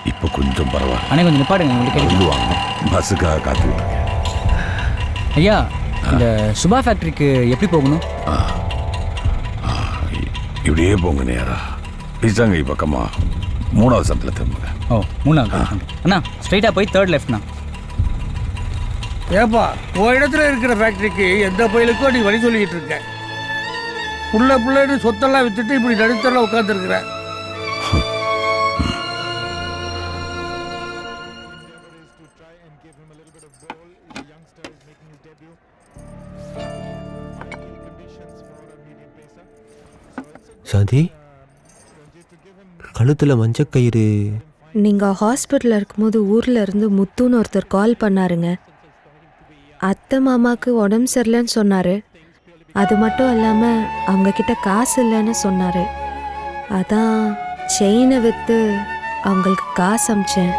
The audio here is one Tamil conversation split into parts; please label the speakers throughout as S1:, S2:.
S1: இப்போ கொஞ்சம் பரவாயில்ல.
S2: அண்ணே கொஞ்சம் நிப்பாடுங்க, உங்களுக்கு
S1: சொல்லுவாங்க. பஸ்ஸுக்காக காத்துக்கிட்டு இருக்கேன்.
S2: ஐயா, இந்த சுபா ஃபேக்ட்ரிக்கு எப்படி போகணும்?
S1: இப்படியே போங்க நேரா பிசாங்கை பக்கமா 3வது சந்தில் திரும்புங்க.
S2: ஓ 3வது அண்ணா, ஸ்ட்ரைட்டாக போய் 3rd லெஃப்ட்ண்ணா.
S3: ஏப்பா உன் இடத்துல இருக்கிற ஃபேக்ட்ரிக்கு எந்த பயிலுக்கும் நீ வழி சொல்லிக்கிட்டு இருக்க. புள்ளன்னு சொத்தெல்லாம் வித்துட்டு இப்படி நடுத்தரில் உட்காந்துருக்குற.
S4: சாந்தி, கழுத்தில் மஞ்சக்கயிறு.
S5: நீங்கள் ஹாஸ்பிட்டலில் இருக்கும்போது ஊரில் இருந்து முத்துன்னு ஒருத்தர் கால் பண்ணாருங்க. அத்தை மாமாவுக்கு உடம்பு சரியில்லைன்னு சொன்னார். அது மட்டும் இல்லாமல் அவங்கக்கிட்ட காசு இல்லைன்னு சொன்னார். அதான் செயினை விற்று அவங்களுக்கு காசு அமிச்சேன்.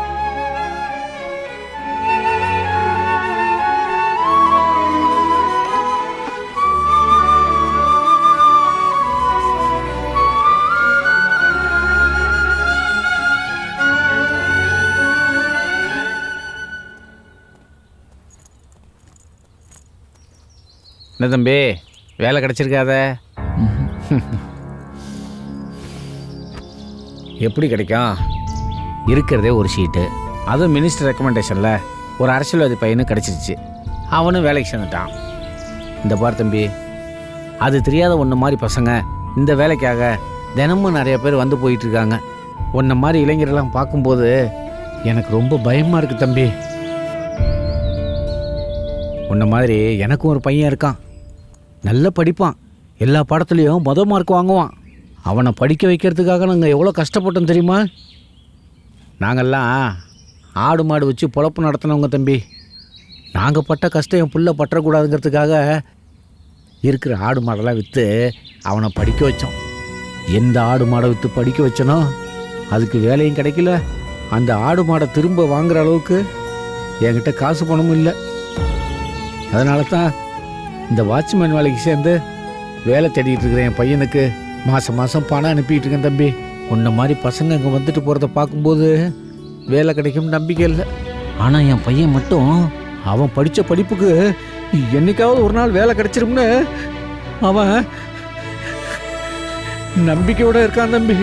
S6: என்ன தம்பி, வேலை கிடச்சிருக்காத? எப்படி கிடைக்கும்? இருக்கிறதே ஒரு ஷீட்டு, அதுவும் மினிஸ்டர் ரெக்கமெண்டேஷனில் ஒரு அரசியல்வாதி பையனும் கிடச்சிருச்சு. அவனும் வேலைக்கு சேர்ந்துட்டான். இந்த பார் தம்பி, அது தெரியாத ஒன்றை மாதிரி பசங்க இந்த வேலைக்காக தினமும் நிறைய பேர் வந்து போயிட்டுருக்காங்க. உன்னை மாதிரி இளைஞரெல்லாம் பார்க்கும்போது எனக்கு ரொம்ப பயமாக இருக்குது தம்பி. உன்னை மாதிரி எனக்கும் ஒரு பையன் இருக்கான். நல்லா படிப்பான், எல்லா பாடத்துலேயும் மொதல் மார்க் வாங்குவான். அவனை படிக்க வைக்கிறதுக்காக நாங்கள் எவ்வளோ கஷ்டப்பட்டோம் தெரியுமா? நாங்கள்லாம் ஆடு மாடு வச்சு பொழப்பு நடத்தினவங்க தம்பி. நாங்கள் பட்ட கஷ்டம் என் புள்ள பற்றக்கூடாதுங்கிறதுக்காக இருக்கிற ஆடு மாடெல்லாம் விற்று அவனை படிக்க வச்சோம். எந்த ஆடு மாடை விற்று படிக்க வச்சனோ அதுக்கு வேலையும் கிடைக்கல. அந்த ஆடு மாடை திரும்ப வாங்குகிற அளவுக்கு என்கிட்ட காசு பணமும் இல்லை. அதனால தான் இந்த வாட்ச்மேன் வேலைக்கு சேர்ந்து வேலை தேடிட்டு இருக்கிறேன். என் பையனுக்கு மாதம் மாதம் பணம் அனுப்பிட்டு இருக்கேன் தம்பி. உன்ன மாதிரி பசங்க இங்கே வந்துட்டு போகிறத பார்க்கும்போது வேலை கிடைக்கும் நம்பிக்கை இல்லை. ஆனால் என் பையன் மட்டும் அவன் படித்த படிப்புக்கு என்னைக்காவது ஒரு நாள் வேலை கிடைச்சிரும்னு அவன் நம்பிக்கையோடு இருக்கான் தம்பி.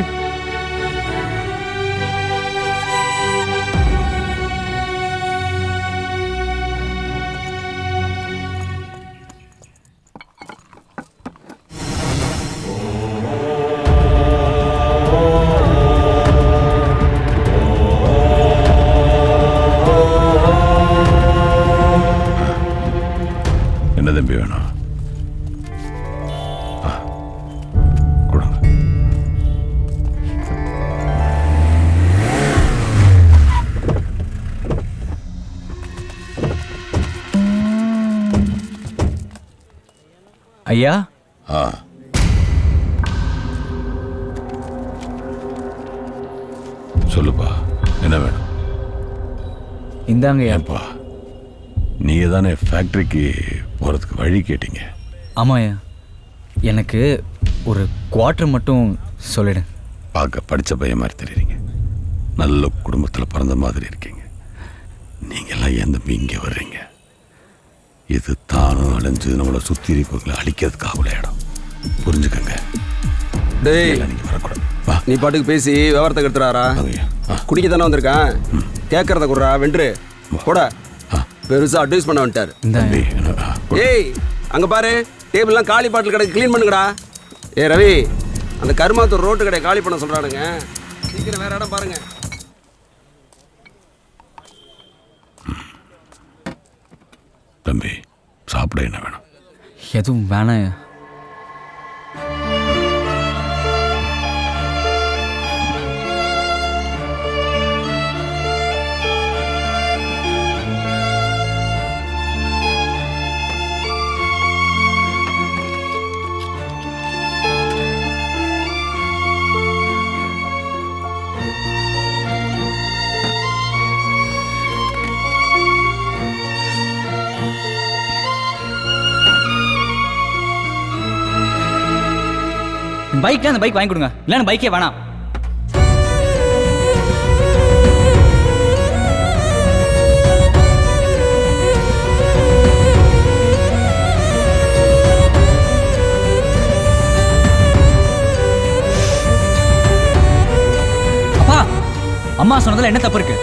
S1: என்ன தம்பி வேணும்? கொடுங்க.
S2: ஐயா,
S1: சொல்லுப்பா, என்ன வேணும்?
S2: இந்தாங்க.
S1: ஏன்பா, நீங்கள் தானே ஃபேக்ட்ரிக்கு போகிறதுக்கு வழி கேட்டீங்க?
S2: ஆமாய்யா, எனக்கு ஒரு குவார்ட்டர் மட்டும் சொல்லிடு.
S1: பார்க்க படித்த பையன் மாதிரி தெரியுறீங்க, நல்ல குடும்பத்தில் பிறந்த மாதிரி இருக்கீங்க. நீங்கள்லாம் ஏன் தம்பி இங்கே வர்றீங்க? இது தானும் அடைஞ்சு நம்மளை சுற்றி இருப்பவர்களை அழிக்கிறதுக்காக உள்ள இடம். புரிஞ்சுக்கங்க.
S7: டேய்,
S1: நீங்கள் வரக்கூடாது.
S7: நீ பாட்டுக்கு பேசி விவரத்தை கெடுத்துறாரா? குடிக்க தானே வந்திருக்கான், கேட்கறத குடுறா. வென்று கூட பெருசாக அட்வைஸ் பண்ண வந்துட்டார். ஏய், அங்கே பாரு, டேபிள்லாம் காலி பாட்டில் கடை க்ளீன் பண்ணுங்கடா. ஏ ரவி, அந்த கருமாத்தூர் ரோட்டு கடை காலி பண்ண சொல்கிறானுங்க. சீக்கிரம் வேற இடம் பாருங்க.
S1: தம்பி, சாப்பிட என்ன வேணும்?
S2: எதுவும் வேணாம். பைக், அந்த பைக் வாங்கி கொடுங்க, இல்லைன்னா பைக்கே வேணாம். அம்மா சொன்னதுல என்ன தப்பு இருக்கு?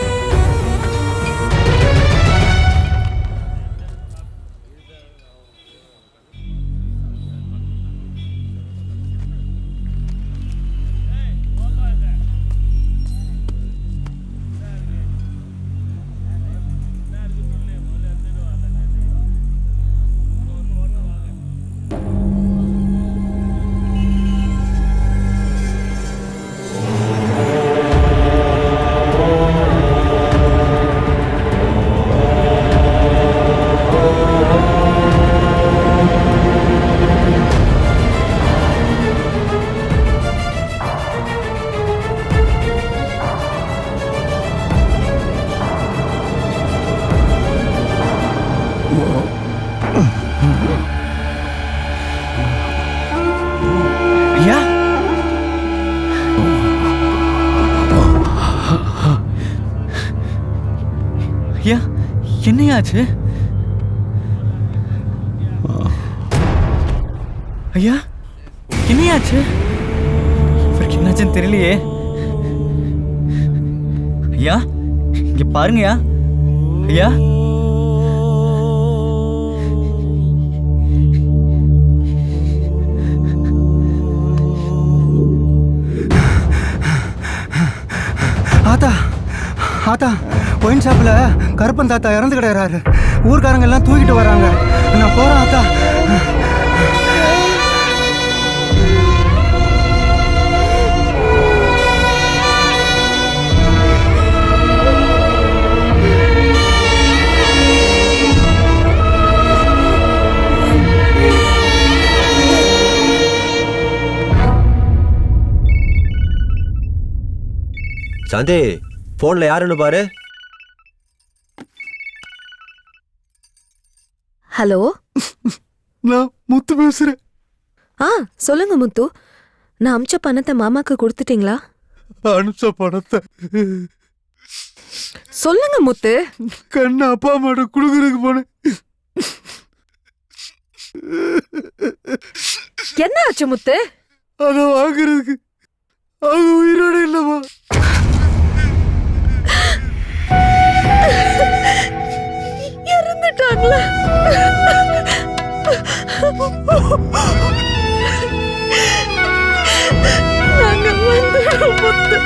S2: ஐயா ஐயா என்னையாச்சு? ஐயா என்னையாச்சு? இவருக்கு என்னாச்சுன்னு தெரியலையே. ஐயா இங்க பாருங்கய்யா. ஐயா
S4: ஆத்தா ஆத்தா ஒயின் ஷாப்பில் கருப்பன் தாத்தா இறந்து கிடக்குறாரு. ஊர்க்காரங்க எல்லாம் தூக்கிட்டு வராங்க. நான் போகிறேன் ஆத்தா.
S8: சாந்தி, போன்ல யாருன்னு பாரு.
S5: ஹலோ,
S4: நான் முத்து பேசுகிறேன்.
S5: ஆ சொல்லுங்க முத்து. நான் அமிச்ச பணத்தை மாமாக்கு கொடுத்துட்டீங்களா?
S4: அனுப்பிச்ச பணத்தை
S5: சொல்லுங்க முத்து.
S4: கண்ணு அப்பா அம்மாட்ட கொடுக்குறதுக்கு போனேன்.
S5: என்ன ஆச்சு முத்து?
S4: அதை வாங்குறதுக்கு அவங்க உயிரோட இல்லைம்மா.
S5: இறந்துட்டாங்களா? நாங்க வந்துடுறோம் முத்து.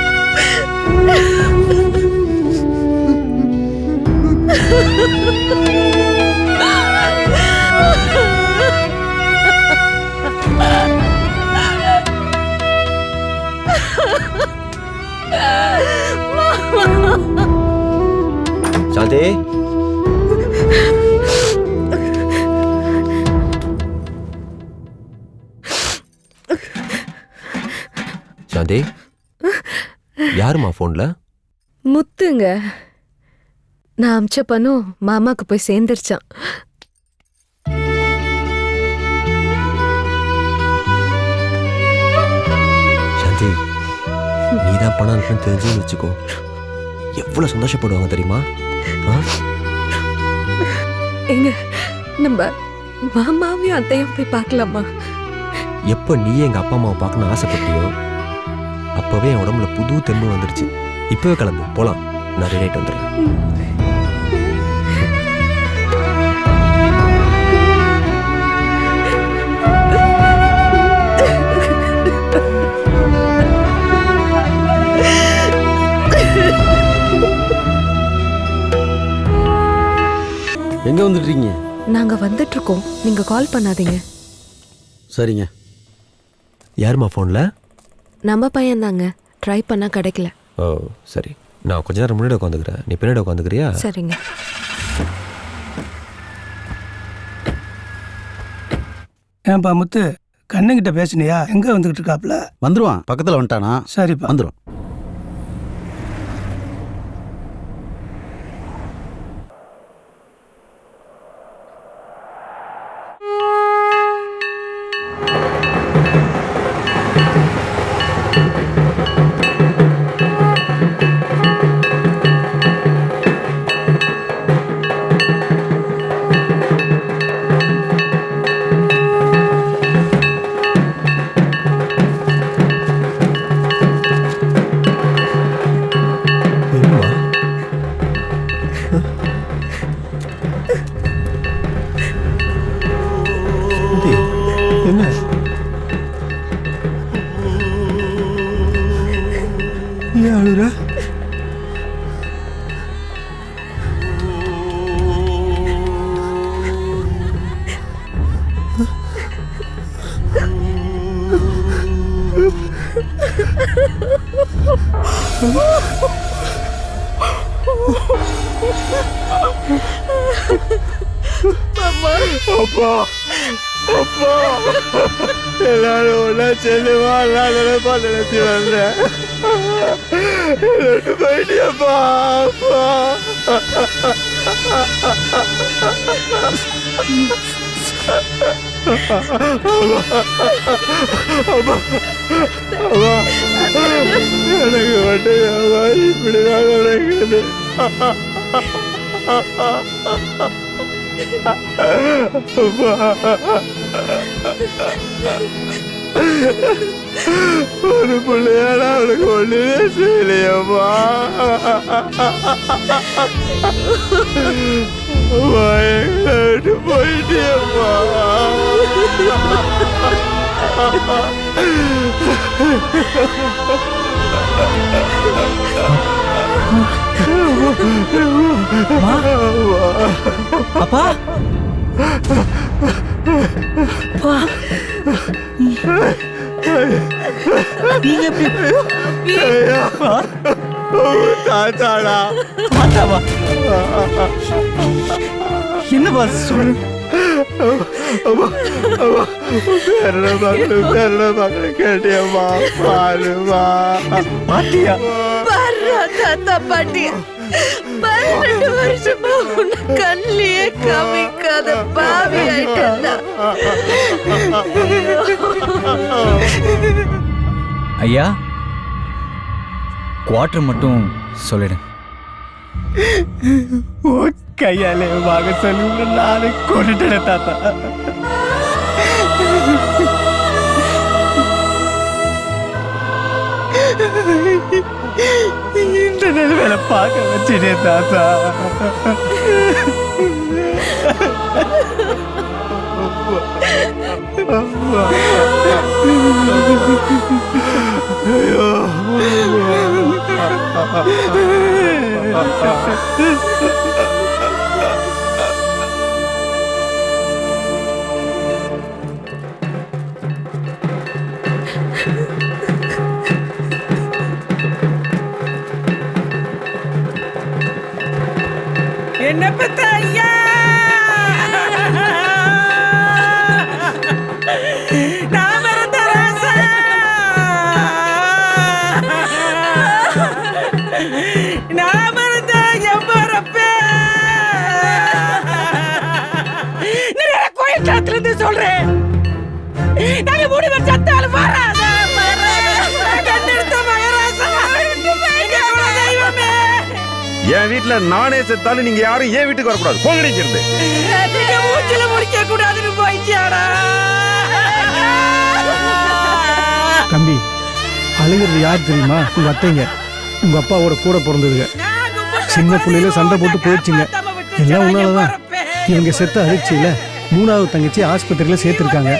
S8: சாந்தி, சாந்தி, யாருமா போன்ல?
S5: முத்துங்க. நான் அமிச்ச பணம் மாமாக்கு போய் சேர்ந்துருச்சான்.
S8: சாந்தி, நீதான் பணம் அனுப்புன்னு தெரிஞ்சுன்னு வச்சுக்கோ, எவ்வளவு சந்தோஷப்படுவாங்க தெரியுமா?
S5: எங்க நம்ம மாமாவையும் அத்தையும் போய் பார்க்கலாமா?
S8: எப்ப நீ எங்க அப்பா அம்மாவை பார்க்கணும்னு ஆசைப்பட்டியோ அப்பவே என் உடம்புல புது தெம்பு வந்துருச்சு. இப்பவே கிளம்பு, போலாம். நான் ரெடி ஆயிட்டு வந்துடுறேன்.
S9: எங்கே வந்துட்டீங்க?
S5: நாங்க வந்துட்டு இருக்கோம், நீங்க கால் பண்ணாதீங்க.
S9: சரிங்க.
S8: யாருமா ஃபோனில்?
S5: நம்ம பையன்தாங்க. ட்ரை பண்ணா கிடைக்கல.
S8: ஓ சரி, நான் கொஞ்ச நேரம் முன்னாடி உட்காந்துக்கிறேன், நீ பின்னாடி உட்காந்துக்கிறியா?
S5: சரிங்க.
S3: ஏன்பா முத்து, கண்ணுங்கிட்ட பேசுனியா? எங்க வந்துகிட்டு இருக்காப்ல?
S9: வந்துருவான், பக்கத்தில் வந்துட்டானா?
S3: சரிப்பா,
S9: வந்துடும்.
S10: அப்பா அப்பா எல்லாரும் ஒன்னா செல்லுவா எல்லாம் நினைப்பா நினைச்சு வந்தேன் போயிட்டியப்பா அப்பா எனக்கு மட்டும் இப்படிதான் நடக்குது. ஒரு பிள்ளையாடா அவனுக்கு ஒண்ணுமே செய்யலையம்மா. எங்களை விட்டு போயிட்டியம்மா.
S2: அப்பா நீங்க எப்படி
S10: தாத்தாடா
S2: தாத்தாவா என்னப்பா சொல்லு
S10: பேர மக்களை கேட்டியம்மா பாருமா
S2: பாட்டியா
S5: தாத்தா பாட்டியா 12 வருஷமா உன்னை கண்ணிலேயே காமிக்காத பாவி ஆயிட்டா.
S2: ஐயா குவார்டர் மட்டும் சொல்லிடு. கையாலே வாங்க சொல்லி நானே கொண்டுட்டேன் தாத்தா. இந்த நிலைமையில பார்க்க வச்சுட்டே தாத்தா. என்ன பத்த ஐயா நான் மறந்த ராசா நான் மறந்த எம்பரப்பே நான் கோயில் சாத்துல இருந்து சொல்றேன். நாங்க 3 பேர் சத்தாலும் வராத கண்டெடுத்த மகராசா தெய்வமே.
S11: என் வீட்டுல நானே செத்தாலும் நீங்க யாரும் என் வீட்டுக்கு வரக்கூடாது. போங்கடிக்கிறது
S2: மூச்சில முடிக்க கூடாதுன்னு போயிட்டியாடா.
S3: தம்பி அழுகிறது யார் தெரியுமா? உங்க அத்தைங்க, உங்க அப்பாவோட கூட பிறந்ததுங்க. சின்ன பிள்ளையில சண்டை போட்டு போயிடுச்சுங்க. எல்லாம் உன்னாலதான். இவங்க செத்த அதிர்ச்சியில 3வது தங்கச்சி ஆஸ்பத்திரியில சேர்த்திருக்காங்க.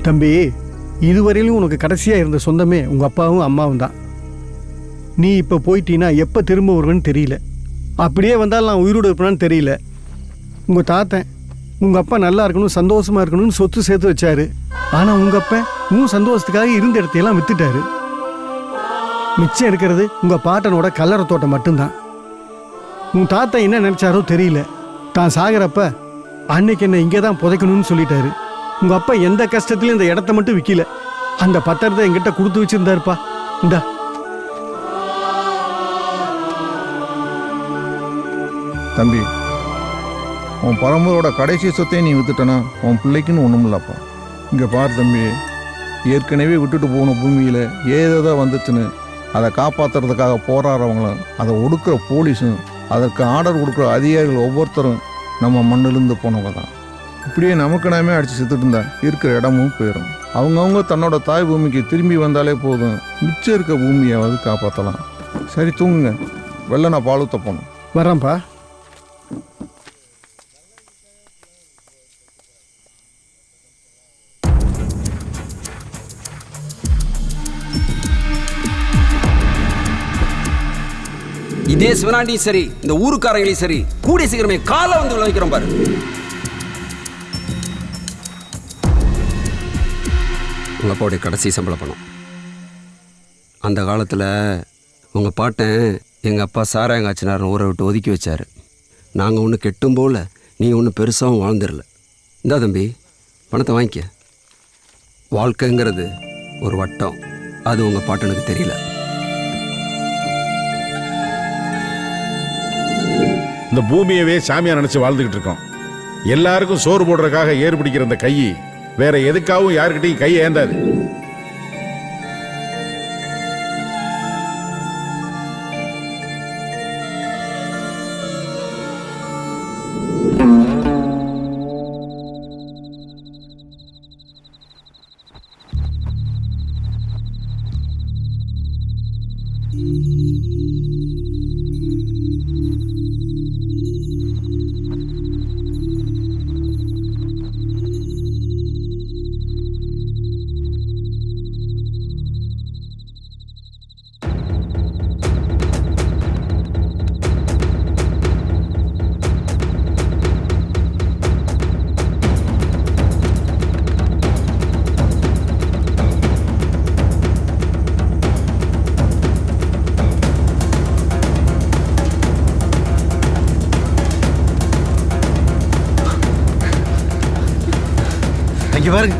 S3: தம்பி, இதுவரையிலும் உனக்கு கடைசியா இருந்த சொந்தமே உங்க அப்பாவும் அம்மாவும் தான். நீ இப்ப போயிட்டீன்னா எப்ப திரும்ப வருவேன்னு தெரியல. அப்படியே வந்தாலும் நான் உயிரோடு இருப்பேன்னு தெரியல. உங்க தாத்தன் உங்க அப்பா நல்லா இருக்கணும், சந்தோஷமா இருக்கணும்னு சொத்து சேர்த்து வச்சாரு. ஆனா உங்க அப்பா உன் சந்தோஷத்துக்காக இருந்த இடத்தையெல்லாம் வித்துட்டாரு. மிச்சம் இருக்கிறது உங்க பாட்டனோட கல்லறை தோட்டம் மட்டும்தான். உன் தாத்தா என்ன நினைச்சாரோ தெரியல. தான் சாகிறப்ப அன்னைக்கு என்ன இங்கே தான் புதைக்கணும்னு சொல்லிட்டாரு. உங்க அப்பா எந்த கஷ்டத்திலும் இந்த இடத்த மட்டும் விற்கல. அந்த பத்திரத்தை என்கிட்ட கொடுத்து வச்சிருந்தாருப்பா. இந்தா.
S12: தம்பி, உன் பரம்பரோட கடைசி சொத்தையும் நீ வித்துட்டனா உன் பிள்ளைக்குன்னு ஒன்றும் இல்லப்பா. இங்கே பார் தம்பி, ஏற்கனவே விட்டுட்டு போன பூமியில் ஏதோ வந்துச்சுன்னு அதை காப்பாற்றுறதுக்காக போராடுறவங்களும் அதை ஒடுக்குற போலீஸும் அதற்கு ஆர்டர் கொடுக்குற அதிகாரிகள் ஒவ்வொருத்தரும் நம்ம மண்ணிலிருந்து போனவங்க தான். இப்படியே நமக்கு நாமே அடித்து செத்துட்டு இருந்தா இருக்கிற இடமும் போயிடும். அவங்கவுங்க தன்னோட தாய் பூமிக்கு திரும்பி வந்தாலே போதும், மிச்சம் இருக்க பூமியாவது காப்பாற்றலாம். சரி தூங்குங்க, வெளில நான் பால் ஊற்ற போகணும்.
S3: வர்றேன்ப்பா.
S7: இதே சிவனாண்டியும் சரி இந்த ஊருக்காரங்களையும் சரி கூடிய சீக்கிரமே காலை வந்து விளைவிக்கிறோம் பாரு. உங்கள் அப்பாவுடைய கடைசி சம்பள பணம். அந்த காலத்தில் உங்கள் பாட்டன் எங்கள் அப்பா சாராயங்காய்ச்சினார்னு ஊரை விட்டு ஒதுக்கி வச்சார். நாங்கள் ஒன்றும் கெட்டும் போல, நீ ஒன்றும் பெருசாகவும் வாழ்ந்துடல. இந்தா தம்பி, பணத்தை வாங்கிக்க. வாழ்க்கைங்கிறது ஒரு வட்டம், அது உங்கள் பாட்டனுக்கு தெரியல.
S11: இந்த பூமியவே சாமியா நினைச்சு வாழ்ந்துகிட்டு இருக்கோம். எல்லாருக்கும் சோறு போடுறதுக்காக ஏறு பிடிக்கிற இந்த கை வேற எதுக்காகவும் யாருக்கிட்டையும் கை ஏந்தாது.
S9: இங்க பாருங்க.